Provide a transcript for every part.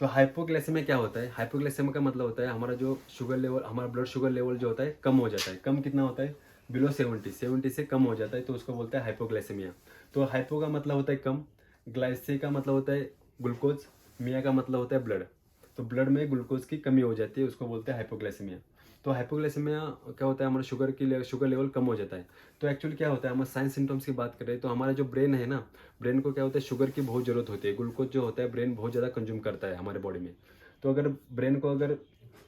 तो हाइपोग्लाइसेमिया क्या होता है? हाइपोग्लाइसेमिया का मतलब होता है हमारा जो शुगर लेवल, हमारा ब्लड शुगर लेवल जो होता है कम हो जाता है। कम कितना होता है? बिलो 70, 70 से कम हो जाता है तो उसको बोलते हैं हाइपोग्लाइसेमिया। तो हाइपो का मतलब होता है कम, ग्लाइसे का मतलब होता है ग्लूकोज, मिया का मतलब होता है ब्लड। तो ब्लड में ग्लूकोज की कमी हो जाती है, उसको बोलते हैं हाइपोग्लाइसेमिया। तो हाइपोग्लाइसेमिया क्या होता है? हमारा शुगर लेवल कम हो जाता है। तो एक्चुअली क्या होता है, हम साइंस सिम्टम्स की बात करें तो हमारा जो ब्रेन है ना, ब्रेन को क्या होता है, शुगर की बहुत ज़रूरत होती है। ग्लूकोज जो होता है ब्रेन बहुत ज़्यादा कंज्यूम करता है हमारे बॉडी में। तो अगर ब्रेन को अगर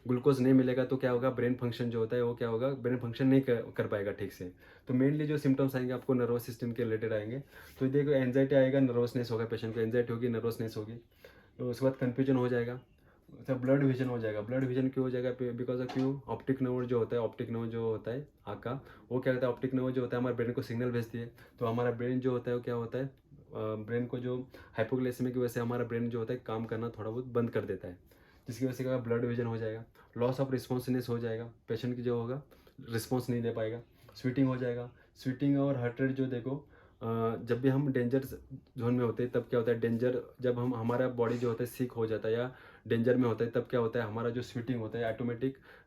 ग्लूकोज नहीं मिलेगा तो क्या होगा, ब्रेन फंक्शन जो होता है वो क्या होगा, ब्रेन फंक्शन नहीं कर पाएगा ठीक से। तो मेनली जो सिम्टम्स आएंगे आपको नर्वस सिस्टम के रिलेटेड आएंगे। तो देखो, एंजाइटी आएगा, नर्वसनेस होगा, पेशेंट को एंजाइटी होगी, नर्वसनेस होगी। तो उसके बाद कन्फ्यूजन हो जाएगा। तो ब्लड विजन हो जाएगा। ब्लड विजन क्यों हो जाएगा? बिकॉज ऑफ क्यों, ऑप्टिक नर्व जो होता है, ऑप्टिक नर्व जो होता है आँख का, वो क्या होता है, ऑप्टिक नर्व जो होता है हमारे ब्रेन को सिग्नल भेजती है। तो हमारा ब्रेन जो होता है वो क्या होता है, ब्रेन को जो हाइपोग्लाइसेमिया की वजह से हमारा ब्रेन जो होता है काम करना थोड़ा बहुत बंद कर देता है, जिसकी वजह से क्या, ब्लड विजन हो जाएगा। लॉस ऑफ रिस्पॉन्सिवनेस हो जाएगा, पेशेंट की जो होगा रिस्पॉन्स नहीं दे पाएगा। स्वीटिंग हो जाएगा। स्वीटिंग और हार्ट रेट जो देखो, जब भी हम डेंजर जोन में होते हैं तब क्या होता है, डेंजर जब हम हमारा बॉडी जो होता है सिक हो जाता है या डेंजर में होता है तब क्या होता है, हमारा जो स्वीटिंग होता है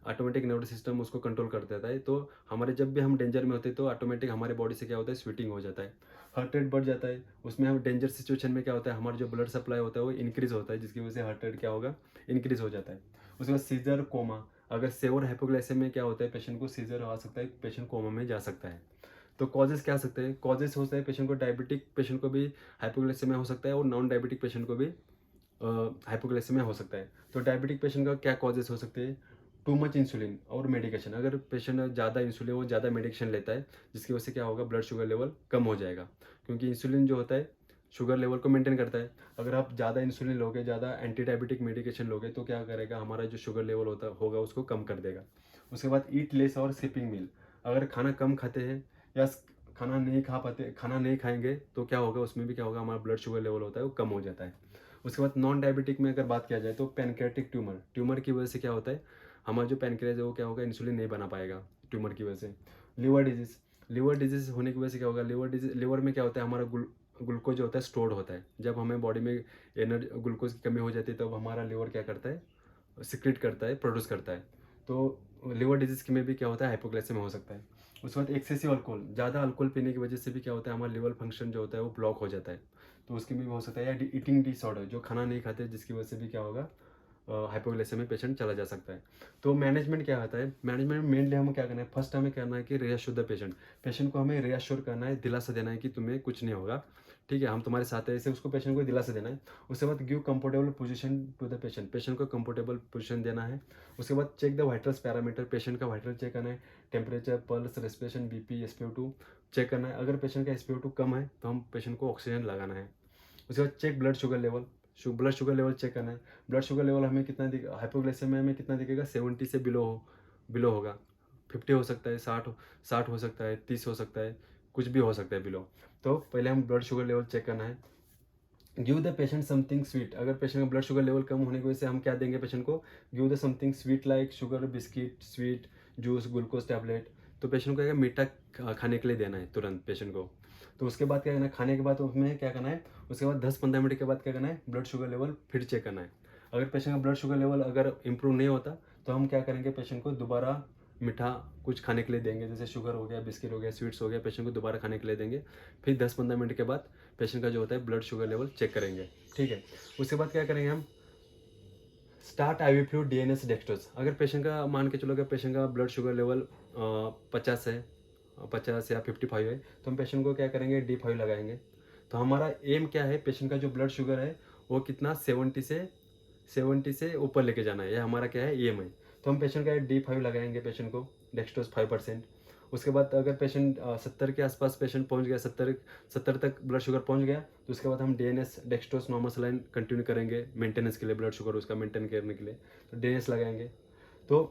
ऑटोमेटिक नर्वस सिस्टम उसको कंट्रोल कर देता है। तो हमारे जब भी हम डेंजर में होते हैं तो ऑटोमेटिक हमारे बॉडी से क्या होता है, स्वीटिंग हो जाता है। हार्ट रेट बढ़ जाता है। उसमें हम डेंजर सिचुएशन में क्या होता है, हमारा जो ब्लड सप्लाई होता है वो इंक्रीज होता है, जिसकी वजह से हार्ट रेट क्या होगा, इंक्रीज हो जाता है। उसके बाद सीजर कोमा, अगर सेवर हाइपोग्लाइसेमिया में क्या होता है, पेशेंट को सीजर आ सकता है, पेशेंट कोमा में जा सकता है। तो कॉजेस क्या सकते हैं? कॉजेस हो सकता है पेशेंट को, डायबिटिक पेशेंट को भी हाइपोग्लाइसेमिया हो सकता है और नॉन डायबिटिक पेशेंट को भी हाइपोग्लाइसेमिया हो सकता है। तो डायबिटिक पेशेंट का क्या कॉजेस हो सकते हैं? टू मच इंसुलिन और मेडिकेशन, अगर पेशेंट ज़्यादा इंसुलिन और ज़्यादा मेडिकेशन लेता है, जिसकी वजह से क्या होगा, ब्लड शुगर लेवल कम हो जाएगा। क्योंकि इंसुलिन जो होता है शुगर लेवल को मेंटेन करता है। अगर आप ज़्यादा इंसुलिन लोगे, ज़्यादा एंटी डायबिटिक मेडिकेशन लोगे तो क्या करेगा, हमारा जो शुगर लेवल होगा उसको कम कर देगा। उसके बाद ईट लेस और सिपिंग मील, अगर खाना कम खाते हैं या खाना नहीं खाएंगे तो क्या होगा, उसमें भी क्या होगा, हमारा ब्लड शुगर लेवल होता है वो कम हो जाता है। उसके बाद नॉन डायबिटिक में अगर बात किया जाए तो पैनक्रियाटिक ट्यूमर की वजह से क्या होता है, हमारा जो पैनक्रियाज है वो क्या होगा, इंसुलिन नहीं बना पाएगा ट्यूमर की वजह से। लिवर डिजीज होने की वजह से क्या होगा, लिवर में क्या होता है, हमारा ग्लूकोज जो होता है स्टोर्ड होता है। जब हमें बॉडी में एनर्जी ग्लूकोज की कमी हो जाती है तब हमारा लिवर क्या करता है, सिक्रेट करता है, प्रोड्यूस करता है। तो लिवर डिजीज में भी क्या होता है, हाइपोग्लाइसेमिया हो सकता है। उसके बाद एक्सेसिव अल्कोहल, ज़्यादा अल्कोहल पीने की वजह से भी क्या होता है, हमारा लिवर फंक्शन जो होता है वो ब्लॉक हो जाता है। तो उसकी भी हो सकता है, या ईटिंग डिसऑर्डर, जो खाना नहीं खाते जिसकी वजह से भी क्या होगा, हाइपोग्लाइसेमिया में पेशेंट चला जा सकता है। तो मैनेजमेंट क्या आता है, मैनेजमेंट मेनली हमें क्या करना है, फर्स्ट हमें करना है कि रियश्योर द पेशेंट को हमें रियश्योर करना है, दिलासा देना है कि तुम्हें कुछ नहीं होगा, ठीक है, हम तुम्हारे साथ है, ऐसे उसको पेशेंट को दिलासा देना है। उसके बाद give comfortable position to the patient को कंफर्टेबल पोजीशन देना है। उसके बाद check the vitals parameter, patient का वाइटल चेक करना है, temperature, pulse, respiration, BP, SpO2 चेक करना है। अगर पेशेंट का SpO2 कम है तो हम पेशेंट को ऑक्सीजन लगाना है। उसके बाद check blood sugar level, blood sugar level check करना है। ब्लड शुगर लेवल हमें कितना हाइपोग्लाइसेमिया में कितना दिखेगा, 70 से बिलो होगा। 50 हो सकता है, 60 हो सकता है, 30 हो सकता है, कुछ भी हो सकता है बिलो। तो पहले हम ब्लड शुगर लेवल चेक करना है। Give the patient something sweet, अगर पेशेंट का ब्लड शुगर लेवल कम होने की वजह से हम क्या देंगे पेशेंट को, give the something sweet like sugar biscuit, sweet, juice, glucose tablet. तो पेशेंट को क्या मीठा खाने के लिए देना है तुरंत पेशेंट को। तो उसके बाद क्या करना है, खाने के बाद उसमें क्या करना है, उसके बाद 10-15 मिनट के बाद क्या करना है, ब्लड शुगर लेवल फिर चेक करना है। अगर पेशेंट का ब्लड शुगर लेवल अगर इंप्रूव नहीं होता तो हम क्या करेंगे, पेशेंट को दोबारा मीठा कुछ खाने के लिए देंगे, जैसे शुगर हो गया, बिस्किट हो गया, स्वीट्स हो गया, पेशेंट को दोबारा खाने के लिए देंगे। फिर 10-15 मिनट के बाद पेशेंट का जो होता है ब्लड शुगर लेवल चेक करेंगे, ठीक है। उसके बाद क्या करेंगे हम, start IV fluid DNS dextrose, अगर पेशेंट का मान के चलो, अगर पेशेंट का ब्लड शुगर लेवल 50 है, 50 या 55 है, तो हम पेशेंट को क्या करेंगे, D5 लगाएंगे। तो हमारा एम क्या है, पेशेंट का जो ब्लड शुगर है वो कितना 70 से ऊपर लेके जाना है, यह हमारा क्या है, एम है। तो हम पेशेंट का D5 लगाएंगे, पेशेंट को डेक्सट्रोज 5%। उसके बाद अगर पेशेंट 70 के आसपास पेशेंट पहुंच गया, 70 तक ब्लड शुगर पहुंच गया, तो उसके बाद हम DNS dextrose normal saline continue करेंगे मेंटेनेंस के लिए, ब्लड शुगर उसका मेंटेन करने के लिए। तो DNS लगाएंगे। तो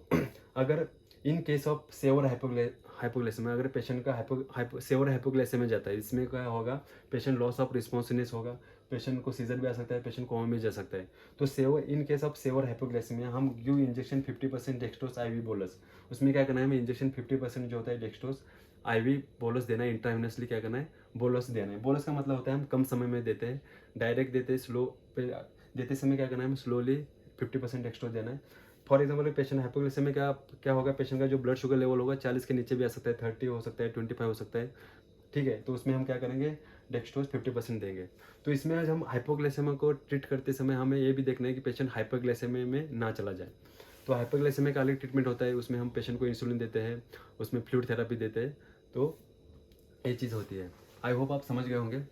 अगर in case of severe hypoglycaemia, अगर पेशेंट का सेवर हाइपोग्लाइसेमिया जाता है, इसमें क्या होगा, पेशेंट लॉस ऑफ रिस्पॉन्सिवनेस होगा, पेशेंट को सीजर भी आ सकता है, पेशेंट कोमा में जा सकता है। तो in case of severe hypoglycaemia हम give injection 50% dextrose IV bolus. उसमें क्या करना है, हमें इंजेक्शन 50% जो होता है डेक्सट्रोज IV बोलस देना है, इंट्रावेनसली क्या करना है, बोलस देना है। बोलस का मतलब होता है हम कम समय में देते हैं, डायरेक्ट देते हैं, स्लो पे देते समय क्या करना है, हमें स्लोली 50% डेक्सट्रोज देना है। फॉर एग्जाम्पल पेशेंट हाइपोग्लाइसेमिया में क्या होगा, पेशेंट का जो ब्लड शुगर लेवल होगा 40 के नीचे भी आ सकता है, 30 हो सकता है, 25 हो सकता है, ठीक है। तो उसमें हम क्या करेंगे, डेक्सट्रोज 50% देंगे। तो इसमें आज हम हाइपोग्लाइसेमिया को ट्रीट करते समय हमें ये भी देखना है कि पेशेंट हाइपोग्लाइसेमिया में ना चला जाए। तो हाइपोग्लाइसेमिया का अलग ट्रीटमेंट होता है, उसमें हम पेशेंट को इंसुलिन देते हैं, उसमें फ्लूइड थेरेपी देते हैं। तो ये चीज़ होती है। आई होप आप समझ गए होंगे।